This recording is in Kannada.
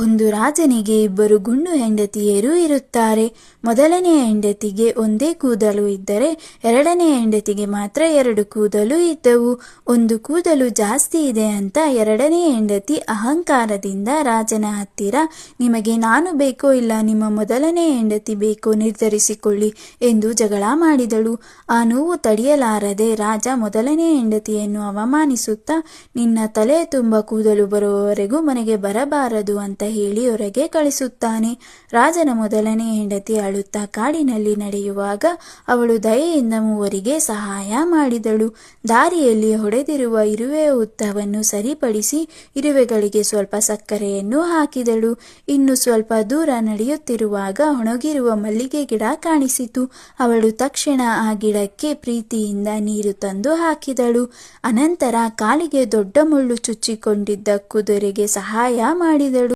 ಒಂದು ರಾಜನಿಗೆ ಇಬ್ಬರು ಗಂಡು ಹೆಂಡತಿಯರು ಇರುತ್ತಾರೆ. ಮೊದಲನೆಯ ಹೆಂಡತಿಗೆ ಒಂದೇ ಕೂದಲು ಇದ್ದರೆ ಎರಡನೆಯ ಹೆಂಡತಿಗೆ ಮಾತ್ರ 2 ಕೂದಲು ಇದ್ದವು. ಒಂದು ಕೂದಲು ಜಾಸ್ತಿ ಇದೆ ಅಂತ ಎರಡನೆಯ ಹೆಂಡತಿ ಅಹಂಕಾರದಿಂದ ರಾಜನ ಹತ್ತಿರ, ನಿಮಗೆ ನಾನು ಬೇಕೋ ಇಲ್ಲ ನಿಮ್ಮ ಮೊದಲನೆಯ ಹೆಂಡತಿ ಬೇಕೋ ನಿರ್ಧರಿಸಿಕೊಳ್ಳಿ ಎಂದು ಜಗಳ ಮಾಡಿದಳು. ಆ ನೋವು ತಡೆಯಲಾರದೆ ರಾಜ ಮೊದಲನೆಯ ಹೆಂಡತಿಯನ್ನು ಅವಮಾನಿಸುತ್ತಾ, ನಿನ್ನ ತಲೆ ತುಂಬ ಕೂದಲು ಬರುವವರೆಗೂ ಮನೆಗೆ ಬರಬಾರದು ಅಂತ ಹೇಳಿ ಹೊರಗೆ ಕಳಿಸುತ್ತಾನೆ. ರಾಜನ ಮೊದಲನೆಯ ಹೆಂಡತಿ ಅಳುತ್ತಾ ಕಾಡಿನಲ್ಲಿ ನಡೆಯುವಾಗ ಅವಳು ದಯೆಯಿಂದ ಮೂವರಿಗೆ ಸಹಾಯ ಮಾಡಿದಳು. ದಾರಿಯಲ್ಲಿ ಹೊಡೆದಿರುವ ಇರುವೆಯ ಹುತ್ತವನ್ನು ಸರಿಪಡಿಸಿ ಇರುವೆಗಳಿಗೆ ಸ್ವಲ್ಪ ಸಕ್ಕರೆಯನ್ನು ಹಾಕಿದಳು. ಇನ್ನು ಸ್ವಲ್ಪ ದೂರ ನಡೆಯುತ್ತಿರುವಾಗ ಒಣಗಿರುವ ಮಲ್ಲಿಗೆ ಗಿಡ ಕಾಣಿಸಿತು. ಅವಳು ತಕ್ಷಣ ಆ ಗಿಡಕ್ಕೆ ಪ್ರೀತಿಯಿಂದ ನೀರು ತಂದು ಹಾಕಿದಳು. ಅನಂತರ ಕಾಲಿಗೆ ದೊಡ್ಡ ಮುಳ್ಳು ಚುಚ್ಚಿಕೊಂಡಿದ್ದ ಕುದುರೆಗೆ ಸಹಾಯ ಮಾಡಿದಳು.